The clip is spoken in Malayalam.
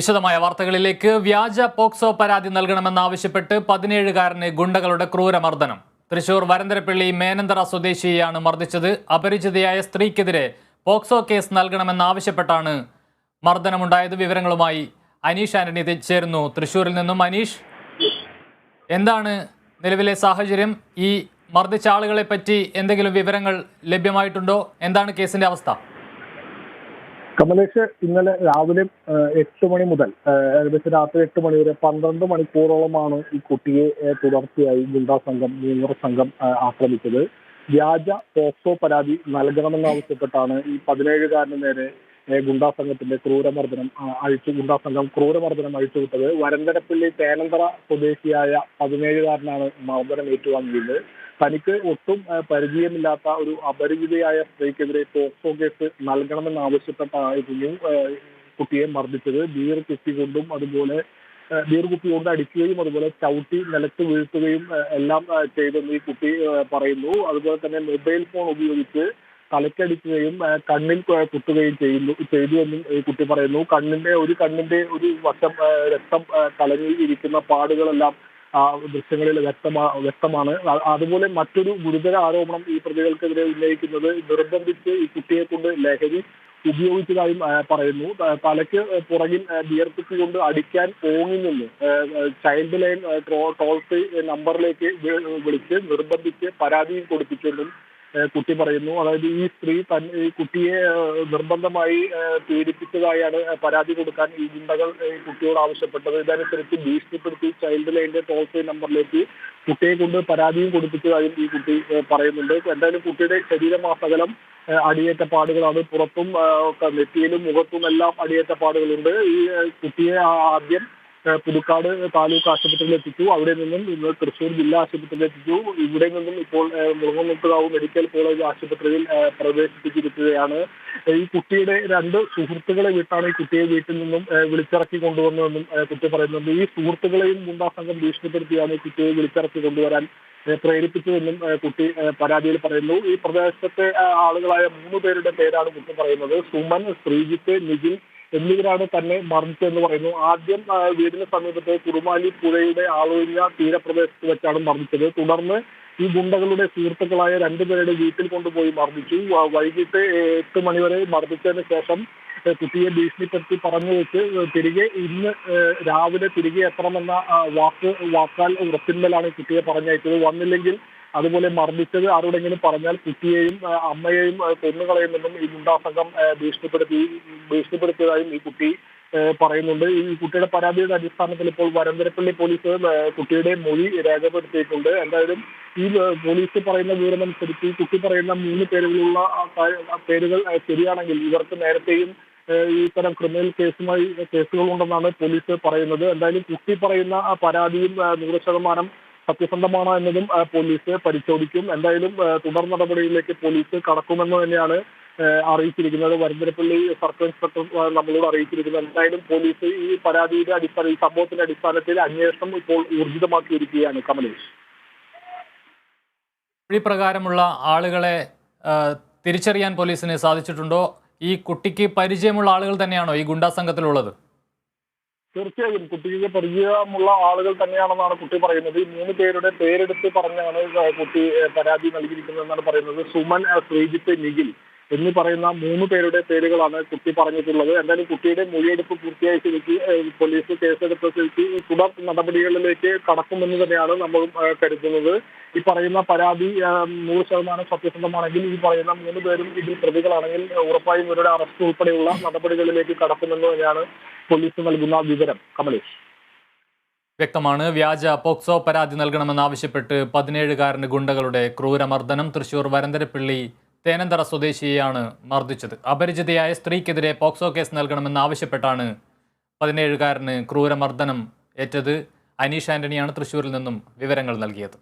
വിശദമായ വാർത്തകളിലേക്ക്. വ്യാജ പോക്സോ പരാതി നൽകണമെന്നാവശ്യപ്പെട്ട് 17-കാരന് ഗുണ്ടകളുടെ ക്രൂരമർദ്ദനം. തൃശൂർ വരന്തരപ്പള്ളി മേനന്തറ സ്വദേശിയെയാണ് മർദ്ദിച്ചത്. അപരിചിതയായ സ്ത്രീക്കെതിരെ പോക്സോ കേസ് നൽകണമെന്നാവശ്യപ്പെട്ടാണ് മർദ്ദനമുണ്ടായത്. വിവരങ്ങളുമായി അനീഷ് ആന്റണി ചേരുന്നു തൃശൂരിൽ നിന്നും. അനീഷ്, എന്താണ് നിലവിലെ സാഹചര്യം? ഈ മർദ്ദിച്ച ആളുകളെ പറ്റി എന്തെങ്കിലും വിവരങ്ങൾ ലഭ്യമായിട്ടുണ്ടോ? എന്താണ് കേസിന്റെ അവസ്ഥ? കമലേഷ്, ഇന്നലെ രാവിലെ 8 മണി മുതൽ ഏകദേശം രാത്രി 8 മണി വരെ 12 മണിക്കൂറോളമാണ് ഈ കുട്ടിയെ തുടർച്ചയായി ഗുണ്ടാ സംഘം, മൂന്നര സംഘം ആക്രമിച്ചത്. വ്യാജ പോക്സോ പരാതി നൽകണമെന്നാവശ്യപ്പെട്ടാണ് ഈ 17-കാരന് നേരെ ഗുണ്ടാ സംഘത്തിന്റെ ക്രൂരമർദ്ദനം അഴിച്ചുവിട്ടത്. വരന്തരപ്പള്ളി തേനന്തറ സ്വദേശിയായ 17-കാരനാണ് മർദ്ദനം ഏറ്റുവാങ്ങിയത്. തനിക്ക് ഒട്ടും പരിചയമില്ലാത്ത ഒരു അപരിചിതയായ സ്ത്രീക്കെതിരെ പോക്സോ കേസ് നൽകണമെന്നാവശ്യപ്പെട്ടായിരുന്നു കുട്ടിയെ മർദ്ദിച്ചത്. ബീർ കുപ്പി കൊണ്ട് അടിക്കുകയും അതുപോലെ ചവിട്ടി നിലത്ത് വീഴ്ത്തുകയും എല്ലാം ചെയ്തെന്ന് ഈ കുട്ടി പറയുന്നു. അതുപോലെ തന്നെ മൊബൈൽ ഫോൺ ഉപയോഗിച്ച് തലക്കടിക്കുകയും കണ്ണിൽ കുത്തുകയും ചെയ്തു എന്നും ഈ കുട്ടി പറയുന്നു. ഒരു കണ്ണിന്റെ ഒരു വശം രക്തം കലങ്ങിയിരിക്കുന്ന പാടുകളെല്ലാം ദൃശ്യങ്ങളിൽ വ്യക്തമാണ്. അതുപോലെ മറ്റൊരു ഗുരുതര ആരോപണം ഈ പ്രതികൾക്കെതിരെ ഉന്നയിക്കുന്നത് നിർബന്ധിച്ച് ഈ കുട്ടിയെ കൊണ്ട് ലഹരി ഉപയോഗിച്ചതായും പറയുന്നു. തലയ്ക്ക് പുറകിൽ വിയർപ്പിച്ചു കൊണ്ട് അടിക്കാൻ ഓങ്ങി നിന്ന് ചൈൽഡ് ലൈൻ ടോൾ ഫ്രീ നമ്പറിലേക്ക് വിളിച്ച് നിർബന്ധിച്ച് പരാതിയും കൊടുപ്പിച്ചെന്നും കുട്ടി പറയുന്നു. അതായത് ഈ സ്ത്രീ ഈ കുട്ടിയെ നിർബന്ധമായി പീഡിപ്പിച്ചതായാണ് പരാതി കൊടുക്കാൻ ഈ ഗുണ്ടകൾ കുട്ടിയോട് ആവശ്യപ്പെട്ടത്. ഇതനുസരിച്ച് ഭീഷണിപ്പെടുത്തി ചൈൽഡ് ലൈനിന്റെ ടോൾ ഫ്രീ നമ്പറിലേക്ക് കുട്ടിയെ കൊണ്ട് പരാതിയും കൊടുപ്പിച്ചതായും ഈ കുട്ടി പറയുന്നുണ്ട്. എന്തായാലും കുട്ടിയുടെ ശരീരമാസകലം അടിയേറ്റ പാടുകളാണ്. പുറത്തും നെറ്റിയിലും മുഖത്തും എല്ലാം അടിയേറ്റ പാടുകളുണ്ട്. ഈ കുട്ടിയെ ആദ്യം പുതുക്കാട് താലൂക്ക് ആശുപത്രിയിൽ എത്തിച്ചു. അവിടെ നിന്നും ഇന്ന് തൃശൂർ ജില്ലാ ആശുപത്രിയിൽ എത്തിച്ചു. ഇവിടെ നിന്നും ഇപ്പോൾ മുളങ്ങുന്നത്തുകാവ് മെഡിക്കൽ കോളേജ് ആശുപത്രിയിൽ പ്രവേശിപ്പിച്ചിരിക്കുകയാണ്. ഈ കുട്ടിയുടെ 2 സുഹൃത്തുക്കളെ വിട്ടാണ് ഈ കുട്ടിയെ വീട്ടിൽ നിന്നും വിളിച്ചിറക്കി കൊണ്ടുവന്നതെന്നും കുട്ടി പറയുന്നുണ്ട്. ഈ സുഹൃത്തുക്കളെയും ഗുണ്ടാ സംഘം ഭീഷണിപ്പെടുത്തിയാണ് ഈ കുട്ടിയെ വിളിച്ചിറക്കി കൊണ്ടുവരാൻ പ്രേരിപ്പിച്ചതെന്നും കുട്ടി പരാതിയിൽ പറയുന്നു. ഈ പ്രദേശത്തെ ആളുകളായ 3 പേരുടെ പേരാണ് കുട്ടി പറയുന്നത്. സുമൻ, ശ്രീജിത്ത്, നിഖിൽ എന്നിവരാണ് തന്നെ മർദ്ദിച്ചതെന്ന് പറയുന്നു. ആദ്യം വീടിന് സമീപത്തെ കുറുമാലി പുഴയുടെ ആളൊഴിഞ്ഞ തീരപ്രദേശത്ത് വെച്ചാണ് മർദ്ദിച്ചത്. തുടർന്ന് ഈ ഗുണ്ടകളുടെ സുഹൃത്തുക്കളായ 2 പേരുടെ വീട്ടിൽ കൊണ്ടുപോയി മർദ്ദിച്ചു. വൈകിട്ട് 8 മണിവരെ മർദ്ദിച്ചതിന് ശേഷം കുട്ടിയെ ഭീഷണിപ്പെടുത്തി പറഞ്ഞു വെച്ച് ഇന്ന് രാവിലെ തിരികെ എത്തണമെന്ന വാക്കാൽ ഉറപ്പിന്മേലാണ് കുട്ടിയെ പറഞ്ഞയച്ചത്. വന്നില്ലെങ്കിൽ അതുപോലെ മർദ്ദിച്ചത് ആരോടെങ്കിലും പറഞ്ഞാൽ കുട്ടിയെയും അമ്മയെയും കൊന്നുകളയുമെന്നും ഈ ഗുണ്ടാ സംഘം ഭീഷണിപ്പെടുത്തിയതായും ഈ കുട്ടി പറയുന്നുണ്ട്. ഈ കുട്ടിയുടെ പരാതിയുടെ അടിസ്ഥാനത്തിൽ ഇപ്പോൾ വരന്തരപ്പള്ളി പോലീസ് കുട്ടിയുടെ മൊഴി രേഖപ്പെടുത്തിയിട്ടുണ്ട്. എന്തായാലും ഈ പോലീസ് പറയുന്ന വിവരമനുസരിച്ച് ഈ കുട്ടി പറയുന്ന 3 പേരുകളുള്ള പേരുകൾ ശരിയാണെങ്കിൽ ഇവർക്ക് നേരത്തെയും ഇത്തരം ക്രിമിനൽ കേസുകളുണ്ടെന്നാണ് പോലീസ് പറയുന്നത്. എന്തായാലും കുട്ടി പറയുന്ന പരാതിയും 100% സത്യസന്ധമാണോ എന്നതും പോലീസ് പരിശോധിക്കും. എന്തായാലും തുടർ നടപടിയിലേക്ക് പോലീസ് കടക്കുമെന്ന് തന്നെയാണ് അറിയിച്ചിരിക്കുന്നത്. വരന്തരപ്പള്ളി സർക്കിൾ ഇൻസ്പെക്ടർ നമ്മളോട് അറിയിച്ചിരിക്കുന്നത്. എന്തായാലും പോലീസ് ഈ പരാതിയുടെ ഈ സംഭവത്തിന്റെ അടിസ്ഥാനത്തിൽ അന്വേഷണം ഇപ്പോൾ ഊർജിതമാക്കിയിരിക്കുകയാണ്. കമലേഷ്, ഈ പ്രകാരമുള്ള ആളുകളെ തിരിച്ചറിയാൻ പോലീസിന് സാധിച്ചിട്ടുണ്ടോ? ഈ കുട്ടിക്ക് പരിചയമുള്ള ആളുകൾ തന്നെയാണോ ഈ ഗുണ്ടാ സംഘത്തിലുള്ളത്? തീർച്ചയായും കുട്ടിക്ക് പരിചയമുള്ള ആളുകൾ തന്നെയാണെന്നാണ് കുട്ടി പറയുന്നത്. ഈ 3 പേരുടെ പേരെടുത്ത് പറഞ്ഞാണ് കുട്ടി പരാതി നൽകിയിരിക്കുന്നതെന്നാണ് പറയുന്നത്. സുമൻ, ശ്രീജിത്ത്, നിഖിൽ എന്നീ പറയുന്ന 3 പേരുടെ പേരുകളാണ് കുട്ടി പറഞ്ഞിട്ടുള്ളത്. എന്തായാലും കുട്ടിയുടെ മൊഴിയെടുപ്പ് പൂർത്തിയായ സ്ഥിതിക്ക് പോലീസ് കേസെടുത്ത സ്ഥിതിക്ക് തുടർ നടപടികളിലേക്ക് കടക്കുമെന്ന് തന്നെയാണ് നമ്മളും കരുതുന്നത്. ഈ പറയുന്ന പരാതി 100% സത്യസന്ധമാണെങ്കിൽ ഈ പറയുന്ന 3 പേരും ഇതിൽ പ്രതികളാണെങ്കിൽ ഉറപ്പായും ഇവരുടെ അറസ്റ്റ് ഉൾപ്പെടെയുള്ള നടപടികളിലേക്ക് കടക്കുമെന്ന് തന്നെയാണ് പോലീസ് നൽകുന്ന വിവരം. കമലേഷ്, വ്യക്തമാണ്. വ്യാജ പോക്സോ പരാതി നൽകണമെന്നാവശ്യപ്പെട്ട് 17-കാരന് ഗുണ്ടകളുടെ ക്രൂരമർദ്ദനം. തൃശൂർ വരന്തരപ്പള്ളി തേനന്തറ സ്വദേശിയെയാണ് മർദ്ദിച്ചത്. അപരിചിതയായ സ്ത്രീക്കെതിരെ പോക്സോ കേസ് നൽകണമെന്നാവശ്യപ്പെട്ടാണ് 17-കാരന് ക്രൂരമർദ്ദനം ഏറ്റത്. അനീഷ് ആന്റണിയാണ് തൃശൂരിൽ നിന്നും വിവരങ്ങൾ നൽകിയത്.